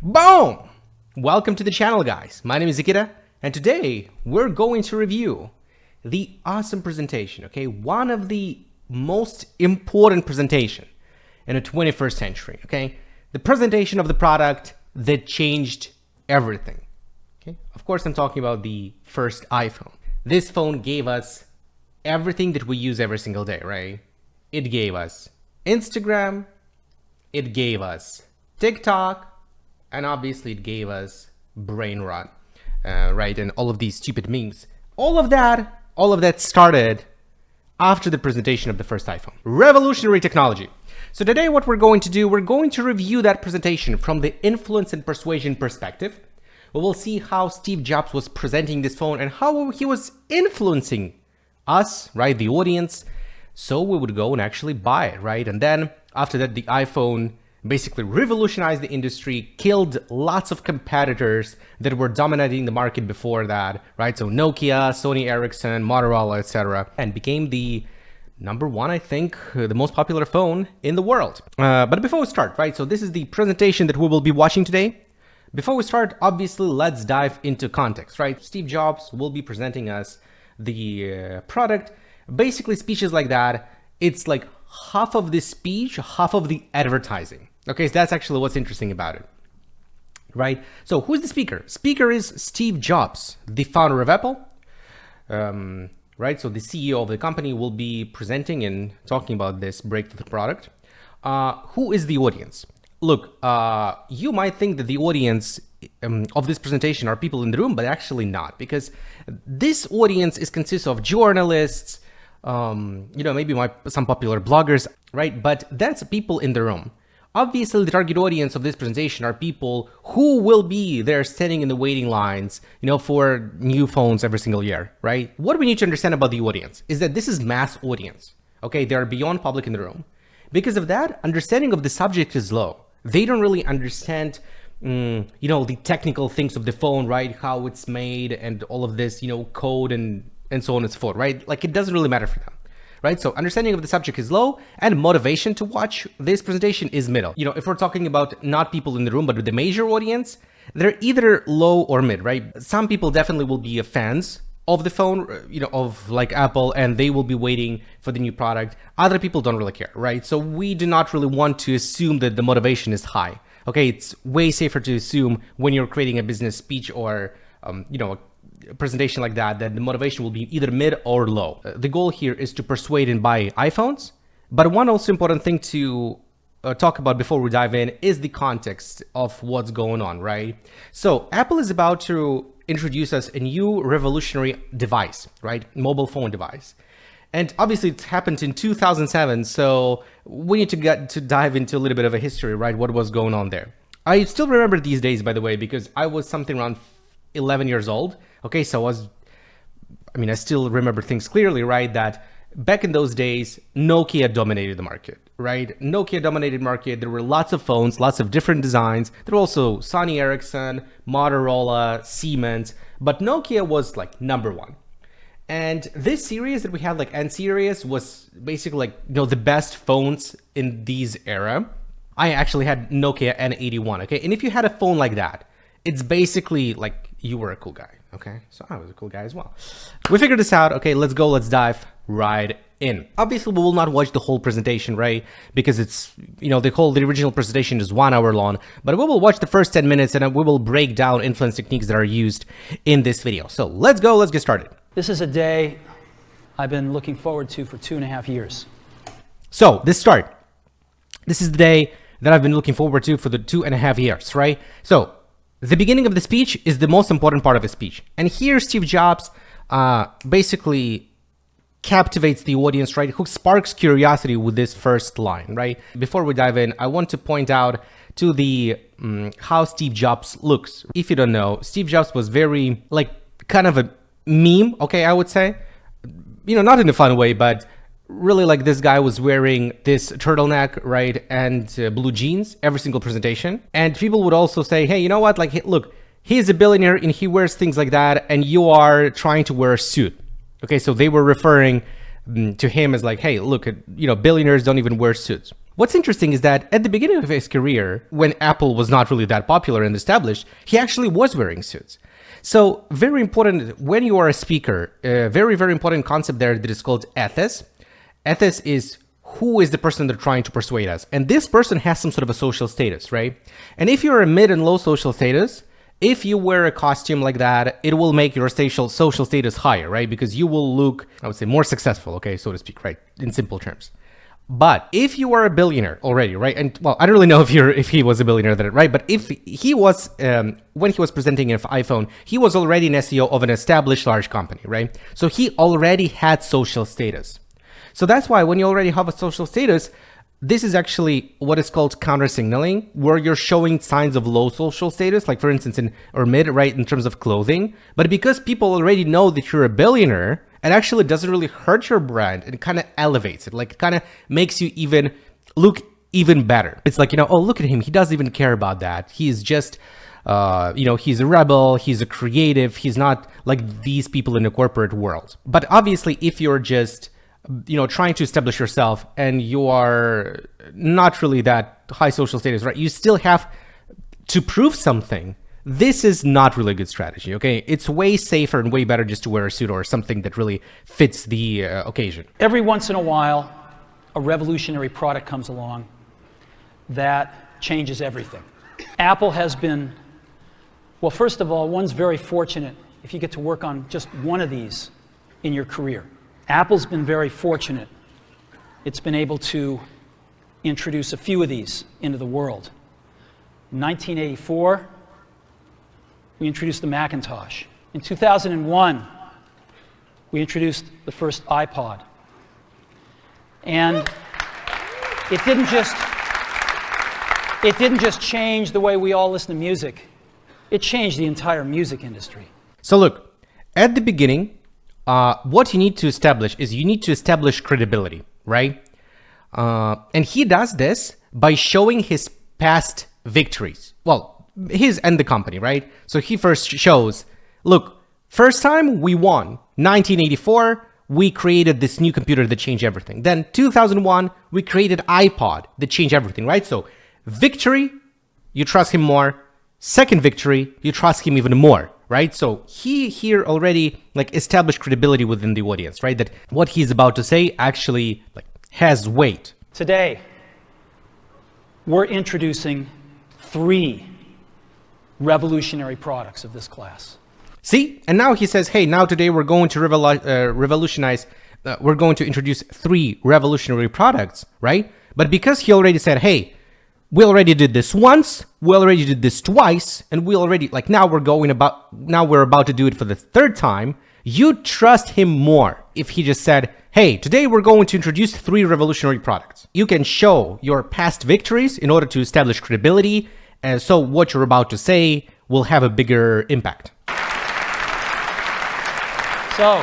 Boom! Welcome to the channel, guys. My name is Akira, and today we're going to review the awesome presentation, okay? One of the most important presentation in the 21st century, okay? The presentation of the product that changed everything, okay? Of course, I'm talking about the first iPhone. This phone gave us everything that we use every single day, right? It gave us Instagram, it gave us TikTok, and obviously it gave us brain rot, right? And all of these stupid memes. All of that started after the presentation of the first iPhone. Revolutionary technology. So today what we're going to do, we're going to review that presentation from the influence and persuasion perspective. We will see how Steve Jobs was presenting this phone and how he was influencing us, right? The audience. So we would go and actually buy it, right? And then after that, the iPhone basically revolutionized the industry, killed lots of competitors that were dominating the market before that, right? So Nokia, Sony Ericsson, Motorola, etc., and became the number one, I think, the most popular phone in the world. But before we start, right? So this is the presentation that we will be watching today. Before we start, obviously, let's dive into context, right? Steve Jobs will be presenting us the product. Basically, speeches like that, it's like half of the speech, half of the advertising. Okay, so that's actually what's interesting about it, right? So who's the speaker? Speaker is Steve Jobs, the founder of Apple, right? So the CEO of the company will be presenting and talking about this breakthrough product. Who is the audience? Look, you might think that the audience of this presentation are people in the room, but actually not, because this audience consists of journalists, maybe some popular bloggers, right? But that's people in the room. Obviously, the target audience of this presentation are people who will be there standing in the waiting lines, for new phones every single year, right? What we need to understand about the audience is that this is mass audience, okay? They are beyond public in the room. Because of that, understanding of the subject is low. They don't really understand, the technical things of the phone, right? How it's made and all of this, code and so on and so forth, right? Like, it doesn't really matter for them, right? So understanding of the subject is low, and motivation to watch this presentation is middle. If we're talking about not people in the room, but the major audience, they're either low or mid, right? Some people definitely will be fans of the phone, of like Apple, and they will be waiting for the new product. Other people don't really care, right? So we do not really want to assume that the motivation is high. Okay, it's way safer to assume when you're creating a business speech or, a presentation like that the motivation will be either mid or low. The goal here is to persuade and buy iPhones. But one also important thing to talk about before we dive in is the context of what's going on, right? So Apple is about to introduce us a new revolutionary device, right? Mobile phone device. And obviously it happened in 2007, so we need to dive into a little bit of a history, right? What was going on there. I still remember these days, by the way, because I was something around 11 years old. Okay, so I still remember things clearly, right? That back in those days, Nokia dominated the market, right? Nokia dominated market. There were lots of phones, lots of different designs. There were also Sony Ericsson, Motorola, Siemens, but Nokia was like number one. And this series that we had, like N series, was basically like, the best phones in these era. I actually had Nokia N81, okay? And if you had a phone like that, it's basically like you were a cool guy, okay? So I was a cool guy as well. We figured this out. Okay, let's go. Let's dive right in. Obviously, we will not watch the whole presentation, right? Because it's, the original presentation is 1 hour long. But we will watch the first 10 minutes and we will break down influence techniques that are used in this video. So let's go. Let's get started. This is a day I've been looking forward to for 2.5 years. So this is the day that I've been looking forward to for the 2.5 years, right? So the beginning of the speech is the most important part of the speech. And here Steve Jobs basically captivates the audience, right? Who sparks curiosity with this first line, right? Before we dive in, I want to point out to the how Steve Jobs looks. If you don't know, Steve Jobs was very, like, kind of a meme, okay, I would say. Not in a fun way, but really, like, this guy was wearing this turtleneck, right, and blue jeans every single presentation. And people would also say, hey, you know what, like, look, he's a billionaire and he wears things like that, and you are trying to wear a suit. Okay, so they were referring to him as like, hey, look, billionaires don't even wear suits. What's interesting is that at the beginning of his career, when Apple was not really that popular and established, he actually was wearing suits. So very important when you are a speaker, a very, very important concept there that is called ethos. Ethos is who is the person they're trying to persuade us. And this person has some sort of a social status, right? And if you're a mid and low social status, if you wear a costume like that, it will make your social status higher, right? Because you will look, I would say, more successful, okay, so to speak, right? In simple terms. But if you are a billionaire already, right? And well, I don't really know if he was a billionaire then, right? But if he was, when he was presenting an iPhone, he was already an CEO of an established large company, right? So he already had social status. So that's why when you already have a social status, this is actually what is called counter signaling, where you're showing signs of low social status, like for instance, or mid, right, in terms of clothing. But because people already know that you're a billionaire, it actually doesn't really hurt your brand. It kind of elevates it, like it kind of makes you even look even better. It's like, oh, look at him. He doesn't even care about that. He's just, he's a rebel. He's a creative. He's not like these people in the corporate world. But obviously, if you're just, trying to establish yourself and you are not really that high social status, right? You still have to prove something. This is not really a good strategy, okay? It's way safer and way better just to wear a suit or something that really fits the occasion. Every once in a while, a revolutionary product comes along that changes everything. Apple has been, well, first of all, one's very fortunate if you get to work on just one of these in your career. Apple's been very fortunate. It's been able to introduce a few of these into the world. In 1984, we introduced the Macintosh. In 2001, we introduced the first iPod. And it didn't just change the way we all listen to music. It changed the entire music industry. So look, at the beginning, what you need to establish is you need to establish credibility, right? And he does this by showing his past victories. Well, his and the company, right? So he first shows, look, first time we won, 1984, we created this new computer that changed everything. Then 2001, we created iPod that changed everything, right? So victory, you trust him more. Second victory, you trust him even more, right? So he here already like established credibility within the audience, right? That what he's about to say actually like has weight. Today, we're introducing 3 revolutionary products of this class. See? And now he says, hey, now today we're going to revolutionize, we're going to introduce 3 revolutionary products, right? But because he already said, hey, we already did this once, we already did this twice, and we already, like now we're about to do it for the 3rd time, you trust him more if he just said, hey, today we're going to introduce 3 revolutionary products. You can show your past victories in order to establish credibility, and so what you're about to say will have a bigger impact. So,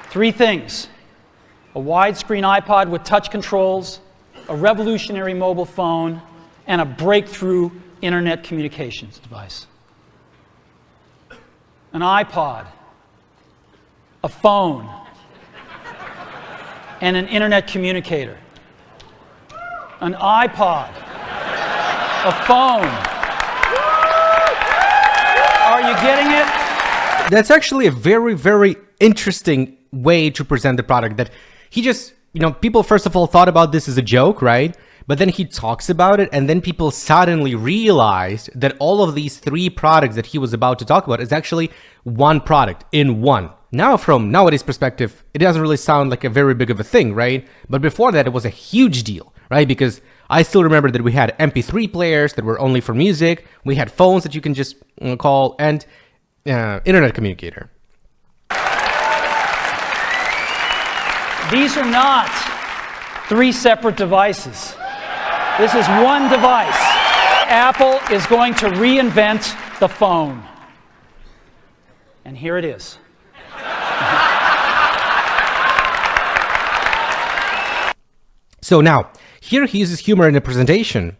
3 things. A widescreen iPod with touch controls, a revolutionary mobile phone, and a breakthrough internet communications device. An iPod, a phone, and an internet communicator. An iPod, a phone. Are you getting it? That's actually a very, very interesting way to present the product, that he just, people first of all thought about this as a joke, right? But then he talks about it, and then people suddenly realized that all of these 3 products that he was about to talk about is actually one product in one. Now, from nowadays perspective, it doesn't really sound like a very big of a thing, right? But before that, it was a huge deal, right? Because I still remember that we had MP3 players that were only for music. We had phones that you can just call, and internet communicator. These are not 3 separate devices. This is one device. Apple is going to reinvent the phone. And here it is. So now, here he uses humor in the presentation.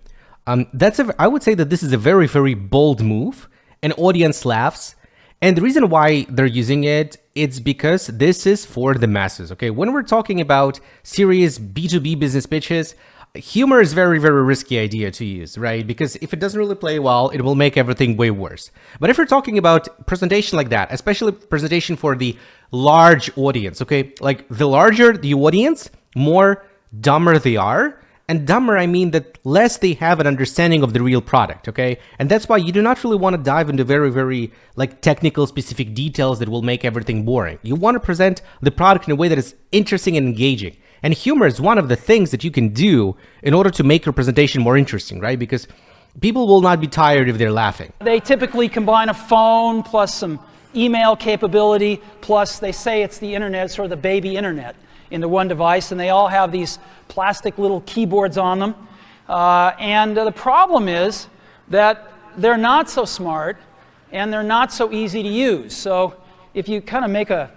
I would say that this is a very, very bold move. An audience laughs. And the reason why they're using it, it's because this is for the masses, okay? When we're talking about serious B2B business pitches, humor is very, very risky idea to use, right? Because if it doesn't really play well, it will make everything way worse. But if you're talking about presentation like that, especially presentation for the large audience, okay? Like the larger the audience, more dumber they are. And dumber, I mean that less they have an understanding of the real product, okay? And that's why you do not really want to dive into very, very like technical specific details that will make everything boring. You want to present the product in a way that is interesting and engaging. And humor is one of the things that you can do in order to make your presentation more interesting, right? Because people will not be tired if they're laughing. They typically combine a phone plus some email capability, plus they say it's the internet, sort of the baby internet, into one device, and they all have these plastic little keyboards on them. The problem is that they're not so smart and they're not so easy to use. So if you kind of make a...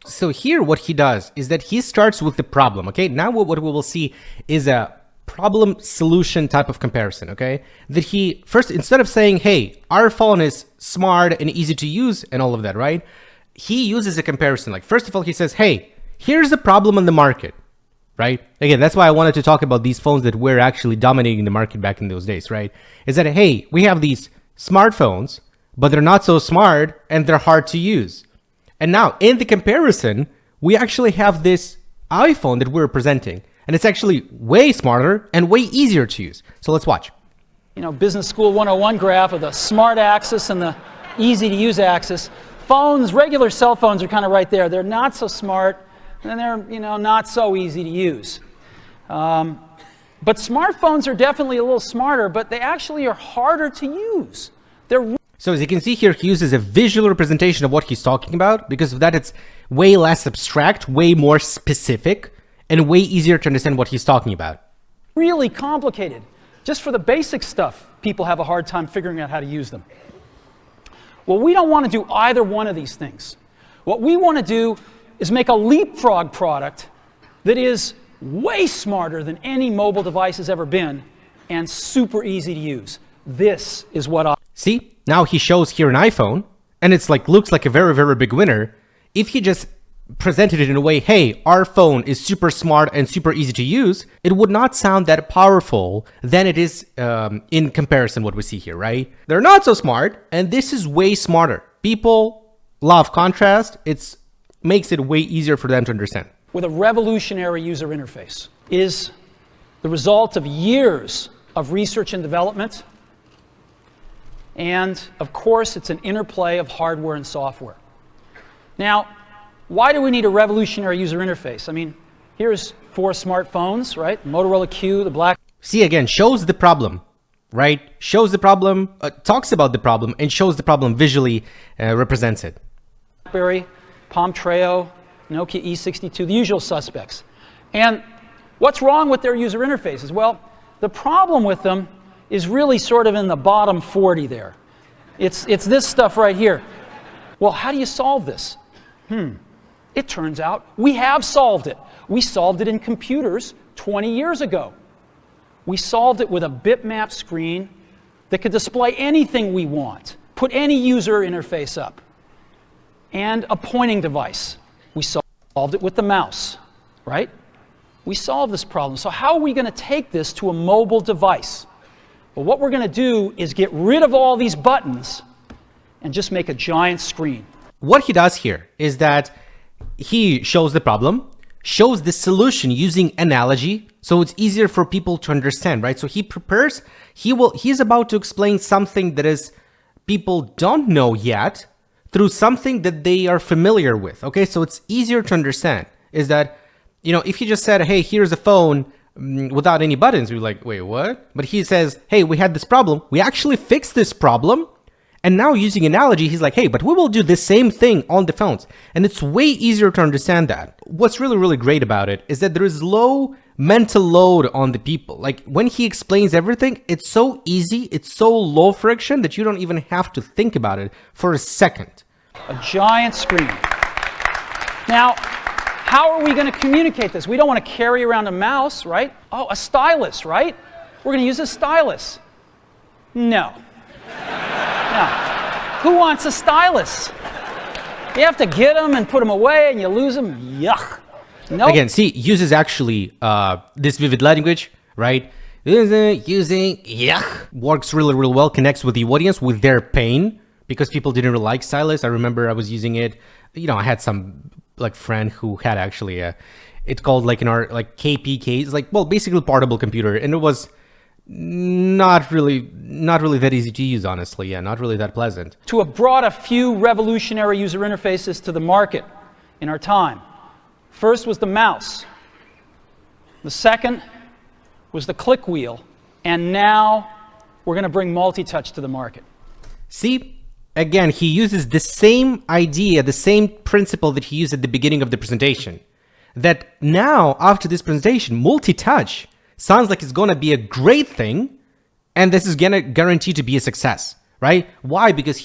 So here what he does is that he starts with the problem, okay? Now what we will see is a problem solution type of comparison, okay? That he first, instead of saying, hey, our phone is smart and easy to use and all of that, right? He uses a comparison. Like, first of all, he says, hey, here's the problem in the market, right? Again, that's why I wanted to talk about these phones that were actually dominating the market back in those days, right? Is that, hey, we have these smartphones, but they're not so smart and they're hard to use. And now in the comparison, we actually have this iPhone that we're presenting, and it's actually way smarter and way easier to use. So let's watch. You know, Business School 101 graph of the smart axis and the easy to use axis. Phones, regular cell phones are kind of right there. They're not so smart, and they're, you know, not so easy to use. But smartphones are definitely a little smarter, but they actually are harder to use. So as you can see here, he uses a visual representation of what he's talking about. Because of that, it's way less abstract, way more specific, and way easier to understand what he's talking about. Really complicated. Just for the basic stuff, people have a hard time figuring out how to use them. Well, we don't want to do either one of these things. What we want to do is make a leapfrog product that is way smarter than any mobile device has ever been and super easy to use. This is what I... See, now he shows here an iPhone, and it's like, looks like a very, very big winner. If he just presented it in a way, hey, our phone is super smart and super easy to use, it would not sound that powerful than it is in comparison what we see here, right? They're not so smart, and this is way smarter. People love contrast. It makes it way easier for them to understand. With a revolutionary user interface is the result of years of research and development. And of course, it's an interplay of hardware and software. Now, why do we need a revolutionary user interface? I mean, here's 4 smartphones, right? Motorola Q, the black... See, again, shows the problem, right? Shows the problem, talks about the problem, and shows the problem visually, represents it. BlackBerry, Palm Treo, Nokia E62, the usual suspects. And what's wrong with their user interfaces? Well, the problem with them is really sort of in the bottom 40 there. It's this stuff right here. Well, how do you solve this? It turns out we have solved it. We solved it in computers 20 years ago. We solved it with a bitmap screen that could display anything we want, put any user interface up, and a pointing device. We solved it with the mouse, right? We solved this problem. So how are we going to take this to a mobile device? Well, what we're going to do is get rid of all these buttons and just make a giant screen. What he does here is that he shows the problem, shows the solution using analogy, so it's easier for people to understand, right? So he prepares, he's about to explain something that is people don't know yet through something that they are familiar with, okay? So it's easier to understand, is that, you know, if he just said, hey, here's a phone without any buttons, we're like, wait, what? But he says, hey, we had this problem. We actually fixed this problem. And now using analogy, he's like, hey, but we will do the same thing on the phones. And it's way easier to understand that. What's really, really great about it is that there is low mental load on the people. Like when he explains everything, it's so easy, it's so low friction that you don't even have to think about it for a second. A giant screen. Now, how are we going to communicate this? We don't want to carry around a mouse, right? Oh, a stylus, right? We're going to use a stylus. No. No. Who wants a stylus? You have to get them and put them away and you lose them. Yuck. Nope. Again, see, uses actually this vivid language, right? Using yuck works really, really well, connects with the audience, with their pain, because people didn't really like stylus. I remember I was using it. I had some like friend who had actually it's called like in our like KPK. It's like, well, basically portable computer, and it was not really that easy to use, honestly. Yeah, not really that pleasant. To have brought a few revolutionary user interfaces to the market in our time. First was the mouse. The second was the click wheel, and now we're going to bring multi-touch to the market. See, again, he uses the same idea, the same principle that he used at the beginning of the presentation. That now, after this presentation, multi-touch sounds like it's going to be a great thing, and this is going to guarantee to be a success, right? Why? Because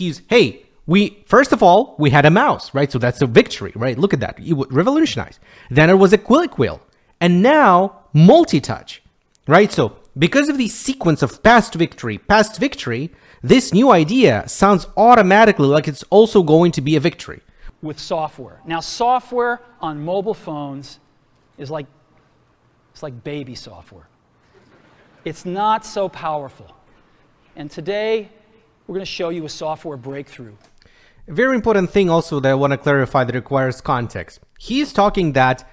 first of all, we had a mouse, right? So that's a victory, right? Look at that. You would revolutionize. Then it was a click wheel, and now multi-touch. Right? So because of the sequence of past victory, this new idea sounds automatically like it's also going to be a victory. With software. Now, software on mobile phones is like baby software. It's not so powerful. And today, we're going to show you a software breakthrough. A very important thing also that I want to clarify that requires context. He's talking that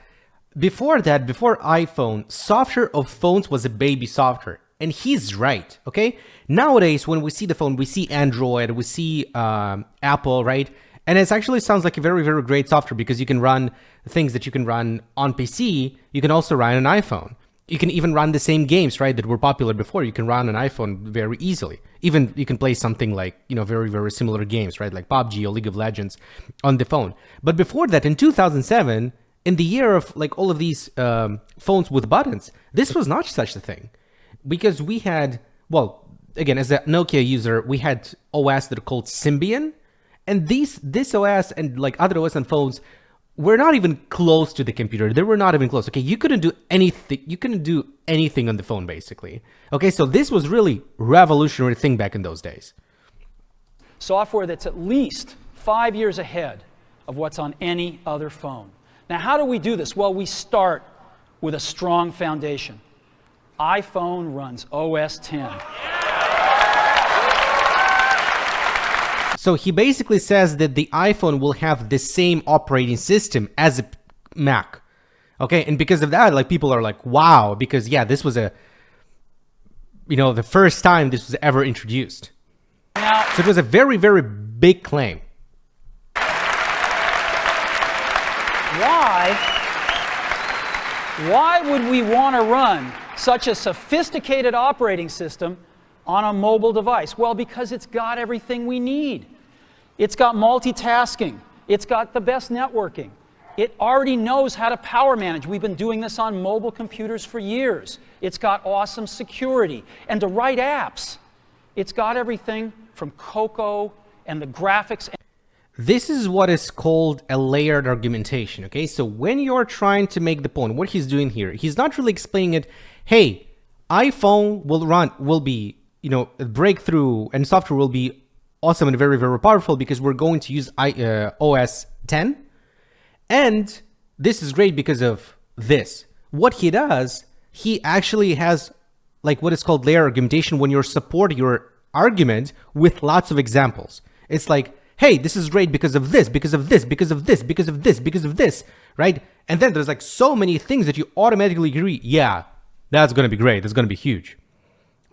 before iPhone, software of phones was a baby software. And he's right, okay? Nowadays, when we see the phone, we see Android, we see Apple, right? And it actually sounds like a very, very great software because you can run things that you can run on PC, you can also run on iPhone. You can even run the same games, right, that were popular before. You can run an iPhone very easily. Even you can play something like, very, very similar games, right, like PUBG or League of Legends on the phone. But before that, in 2007, in the year of like all of these phones with buttons, this was not such a thing, because we had, well, again, as a Nokia user, we had OS that are called Symbian, and this OS and like other OS on phones were not even close to the computer. They were not even close. Okay, you couldn't do anything. You couldn't do anything on the phone, basically. Okay, so this was really revolutionary thing back in those days. Software that's at least 5 years ahead of what's on any other phone. Now, how do we do this? Well, we start with a strong foundation. iPhone runs OS 10. So he basically says that the iPhone will have the same operating system as a Mac. Okay, and because of that, like people are like, wow, because yeah, this was the first time this was ever introduced. Now, so it was a very, very big claim. Why would we want to run such a sophisticated operating system on a mobile device? Well, because it's got everything we need. It's got multitasking. It's got the best networking. It already knows how to power manage. We've been doing this on mobile computers for years. It's got awesome security. And to write apps, it's got everything from Cocoa and the graphics. This is what is called a layered argumentation, okay? So when you're trying to make the point, what he's doing here, he's not really explaining it, hey, iPhone will be, a breakthrough, and software will be awesome and very, very powerful because we're going to use OS 10. And this is great because of this. What he does, he actually has like what is called layer argumentation when you support your argument with lots of examples. It's like, hey, this is great because of this, because of this, because of this, because of this, because of this, right? And then there's like so many things that you automatically agree, yeah, that's going to be great, that's going to be huge.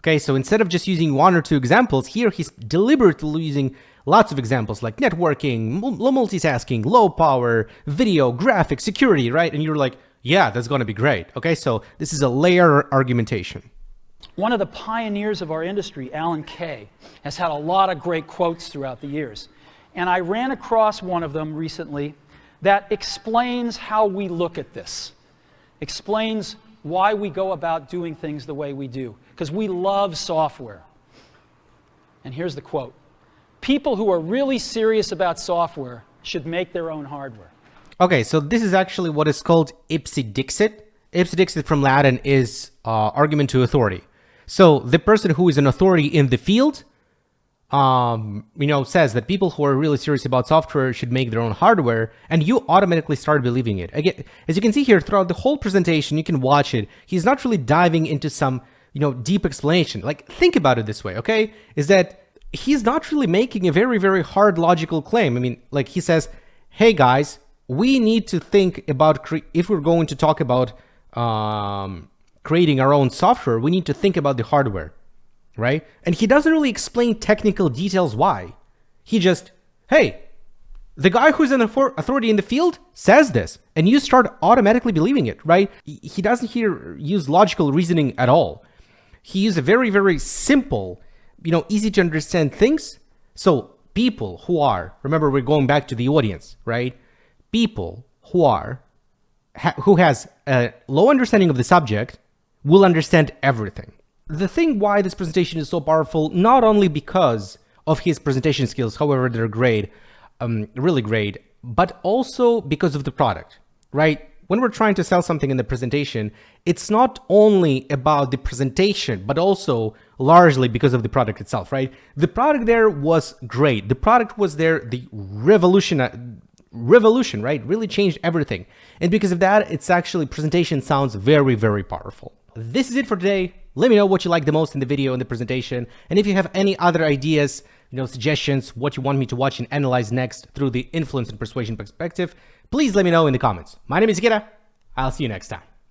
Okay, so instead of just using one or two examples, here he's deliberately using lots of examples like networking, multitasking, low power, video, graphics, security, right? And you're like, yeah, that's going to be great. Okay, so this is a layer argumentation. One of the pioneers of our industry, Alan Kay, has had a lot of great quotes throughout the years. And I ran across one of them recently that explains how we look at this, explains why we go about doing things the way we do, because we love software. And here's the quote: people who are really serious about software should make their own hardware. Okay, so this is actually what is called ipse dixit. Ipse dixit from Latin is argument to authority. So the person who is an authority in the field says that people who are really serious about software should make their own hardware, and you automatically start believing it. Again, as you can see here throughout the whole presentation, you can watch it. He's not really diving into some, deep explanation. Like, think about it this way, okay? Is that he's not really making a very, very hard logical claim. I mean, like he says, hey guys, we need to think about, if we're going to talk about creating our own software, we need to think about the hardware, right? And he doesn't really explain technical details why. He just, hey, the guy who's an authority in the field says this, and you start automatically believing it, right? He doesn't here use logical reasoning at all. He uses a very, very simple, easy to understand things. So people who are, remember, we're going back to the audience, right? People who has a low understanding of the subject will understand everything. The thing why this presentation is so powerful, not only because of his presentation skills, however, they're great, really great, but also because of the product, right? When we're trying to sell something in the presentation, it's not only about the presentation, but also largely because of the product itself, right? The product there was great. The product was there, the revolution, right? Really changed everything. And because of that, it's actually, presentation sounds very, very powerful. This is it for today. Let me know what you like the most in the video and the presentation. And if you have any other ideas, suggestions, what you want me to watch and analyze next through the influence and persuasion perspective, please let me know in the comments. My name is Ikeda. I'll see you next time.